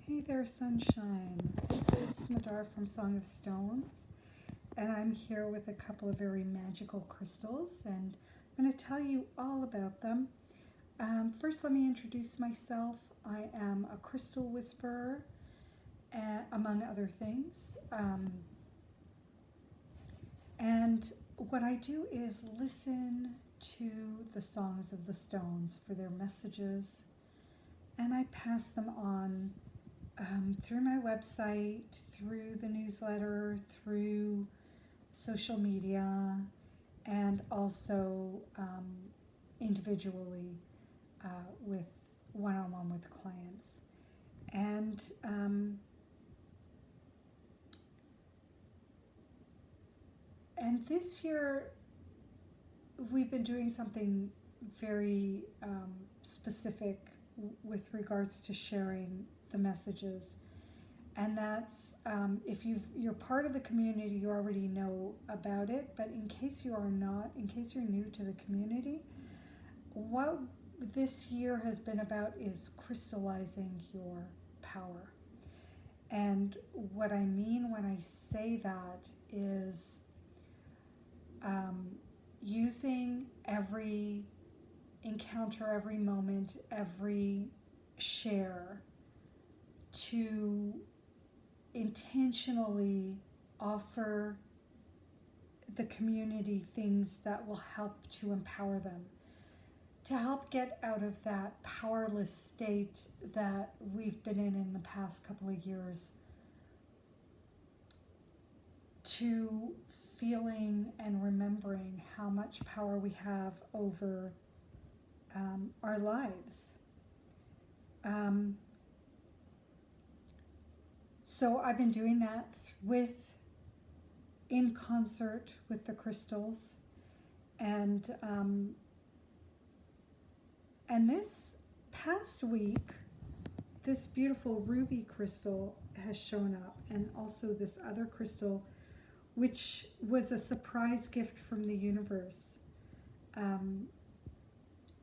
Hey there, sunshine. This is Smadar from Song of Stones, and I'm here with a couple of very magical crystals, and I'm going to tell you all about them. First, let me introduce myself. I am a crystal whisperer, among other things. And what I do is listen to the songs of the stones for their messages, and I pass them on through my website, through the newsletter, through social media, and also individually with one-on-one with clients. And this year we've been doing something very specific with regards to sharing the messages, and that's if you're part of the community, you already know about it, but in case you are not, in case you're new to the community, what this year has been about is crystallizing your power. And what I mean when I say that is using every encounter, every moment, every share to intentionally offer the community things that will help to empower them, to help get out of that powerless state that we've been in the past couple of years, to feeling and remembering how much power we have over our lives. So I've been doing that in concert with the crystals, and this past week, this beautiful ruby crystal has shown up, and also this other crystal, which was a surprise gift from the universe.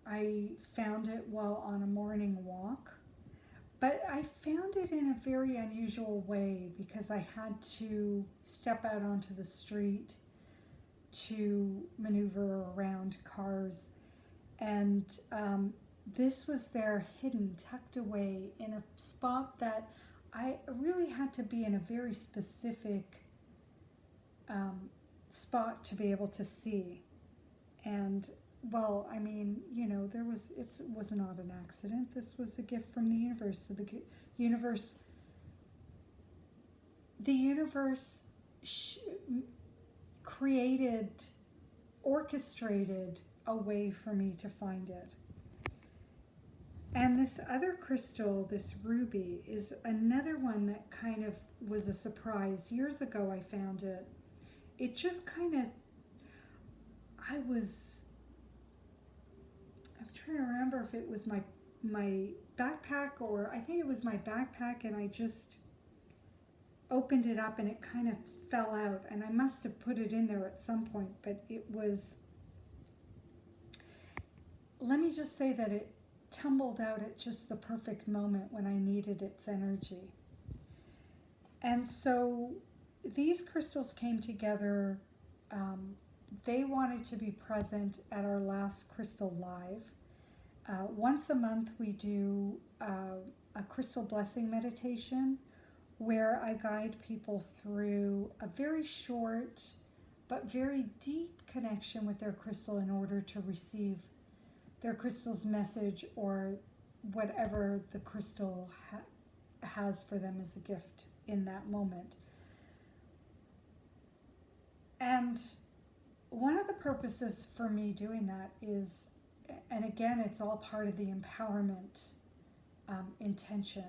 I found it while on a morning walk, but I found it in a very unusual way because I had to step out onto the street to maneuver around cars, and this was there hidden, tucked away in a spot that I really had to be in a very specific spot to be able to see. And well, I mean, you know, it was not an accident. This was a gift from the universe. So the universe orchestrated a way for me to find it. And this other crystal, this ruby, is another one that kind of was a surprise. Years ago I found it. It just kind of, I'm trying to remember if it was my backpack, or I think it was my backpack, and I just opened it up and it kind of fell out, and I must have put it in there at some point, but let me just say that it tumbled out at just the perfect moment when I needed its energy. And so these crystals came together. They wanted to be present at our last Crystal Live. Once a month we do a crystal blessing meditation where I guide people through a very short but very deep connection with their crystal in order to receive their crystal's message, or whatever the crystal has for them as a gift in that moment. And one of the purposes for me doing that is, and again, it's all part of the empowerment intention,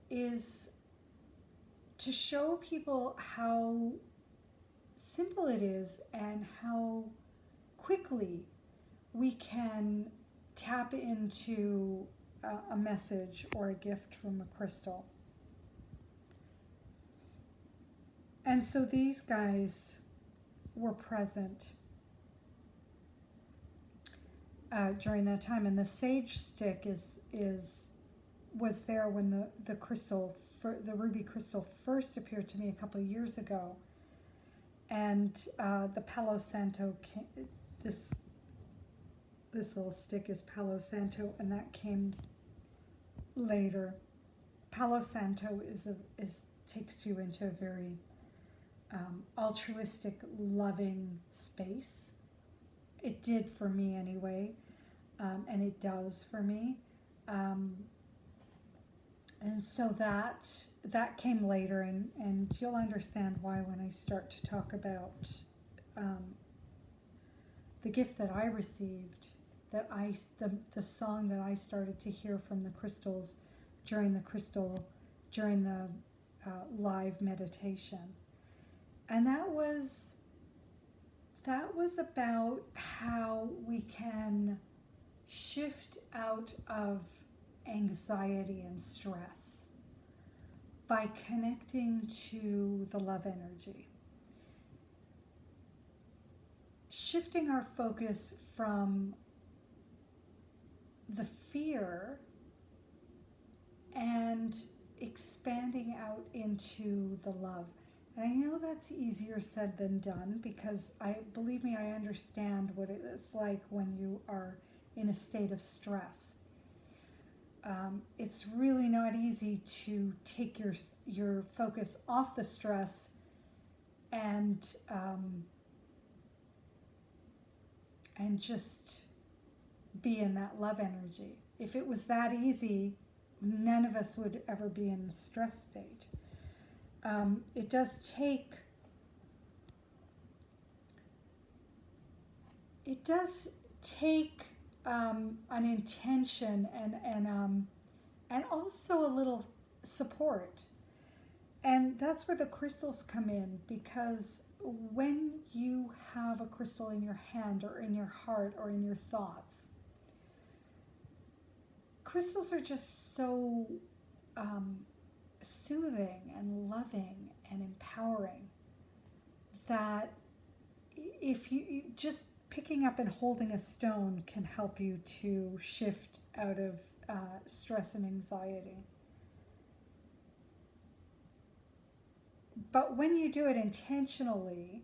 is to show people how simple it is and how quickly we can tap into a message or a gift from a crystal. And so these guys were present during that time, and the sage stick is was there when the crystal, the ruby crystal, first appeared to me a couple of years ago, and the Palo Santo this little stick is Palo Santo, and that came later. Palo Santo takes you into a very altruistic, loving space. It did for me anyway, and it does for me. And so that came later, and you'll understand why when I start to talk about the gift that I received, the song that I started to hear from the crystals during the live meditation. And that was about how we can shift out of anxiety and stress by connecting to the love energy. Shifting our focus from the fear and expanding out into the love. And I know that's easier said than done, because believe me, I understand what it is like when you are in a state of stress. It's really not easy to take your focus off the stress and just be in that love energy. If it was that easy, none of us would ever be in a stress state. It does take an intention and also a little support. And that's where the crystals come in, because when you have a crystal in your hand or in your heart or in your thoughts, crystals are just so soothing and loving and empowering that if you just picking up and holding a stone can help you to shift out of stress and anxiety. But when you do it intentionally,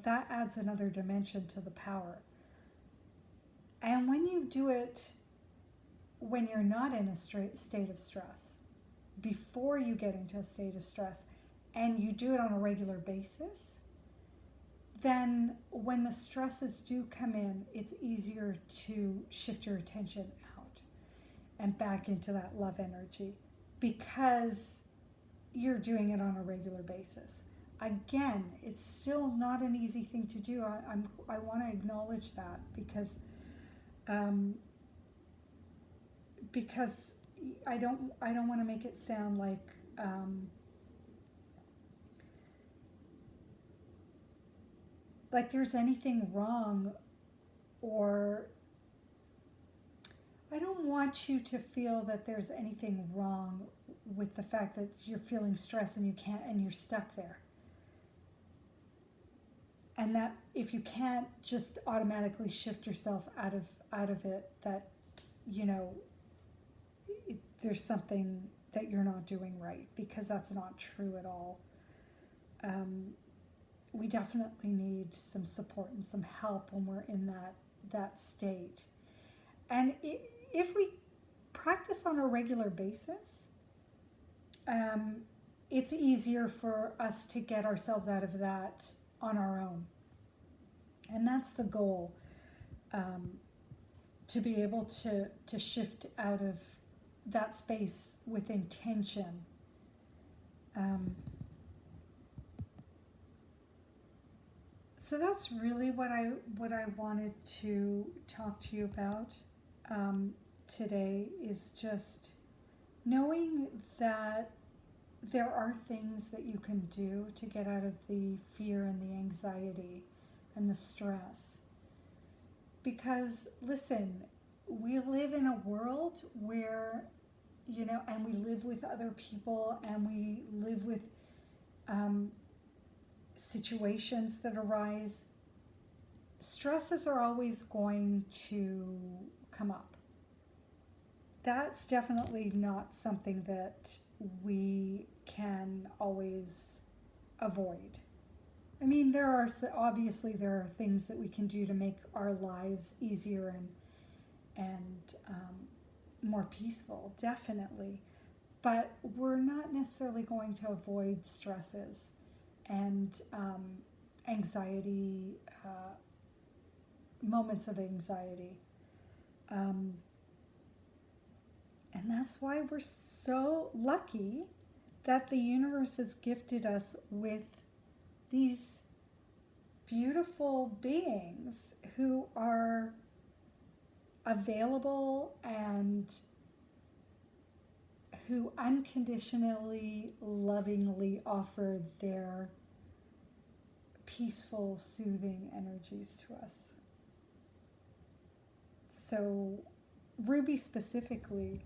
that adds another dimension to the power. And when you do it when you're not in a state of stress, before you get into a state of stress, and you do it on a regular basis, then when the stresses do come in, it's easier to shift your attention out and back into that love energy, because you're doing it on a regular basis. Again, it's still not an easy thing to do. I want to acknowledge that, because I don't want to make it sound like there's anything wrong, or I don't want you to feel that there's anything wrong with the fact that you're feeling stress and you're stuck there. And that if you can't just automatically shift yourself out of it, that, there's something that you're not doing right, because that's not true at all. We definitely need some support and some help when we're in that state. And if we practice on a regular basis, it's easier for us to get ourselves out of that on our own. And that's the goal, to be able to shift out of that space with intention. So that's really what I wanted to talk to you about today, is just knowing that there are things that you can do to get out of the fear and the anxiety and the stress. Because, listen, we live in a world where, and we live with other people, and we live with situations that arise. Stresses are always going to come up. that's definitely not something that we can always avoid. I mean, obviously there are things that we can do to make our lives easier and more peaceful, definitely. But we're not necessarily going to avoid stresses and anxiety, moments of anxiety. Um, and that's why we're so lucky that the universe has gifted us with these beautiful beings who are available and who unconditionally, lovingly offer their peaceful, soothing energies to us. So, Ruby specifically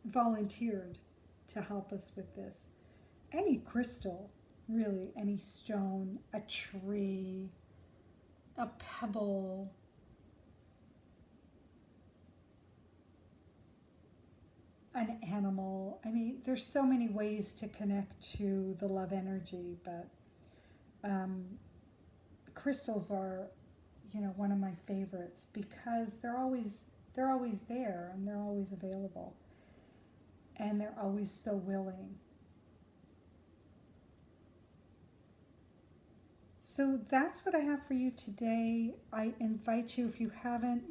volunteered to help us with this. Any crystal, really, any stone, a tree, a pebble, an animal. I mean, there's so many ways to connect to the love energy, but crystals are, one of my favorites because they're always there and they're always available and they're always so willing. So that's what I have for you today. I invite you, if you haven't,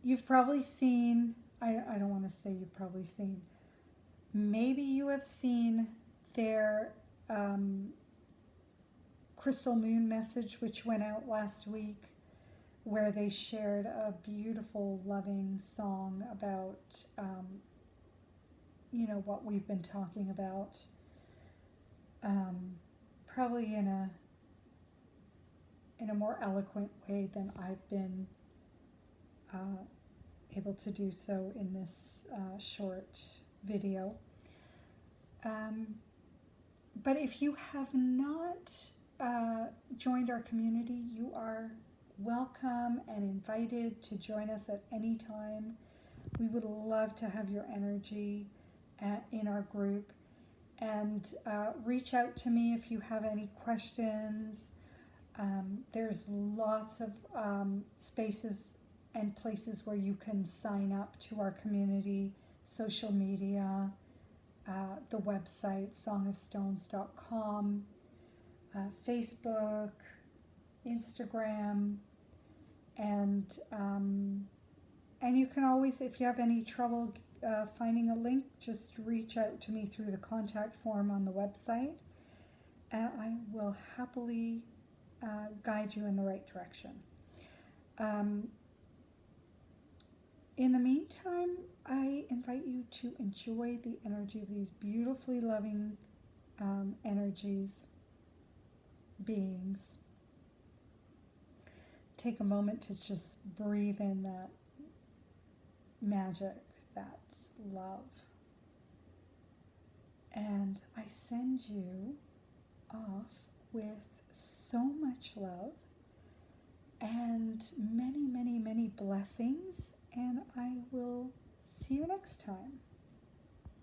you've probably seen, I don't want to say you've probably seen, maybe you have seen their Crystal Moon message, which went out last week, where they shared a beautiful, loving song about, what we've been talking about. Probably in a more eloquent way than I've been able to do so in this short video. But if you have not joined our community, you are welcome and invited to join us at any time. We would love to have your energy in our group. And reach out to me if you have any questions. There's lots of spaces and places where you can sign up to our community, social media, the website songofstones.com, Facebook, Instagram, and you can always, if you have any trouble finding a link, just reach out to me through the contact form on the website, and I will happily guide you in the right direction. In the meantime, I invite you to enjoy the energy of these beautifully loving energies, beings. Take a moment to just breathe in that magic, that's love. And I send you off with so much love and many, many, many blessings, and I will see you next time.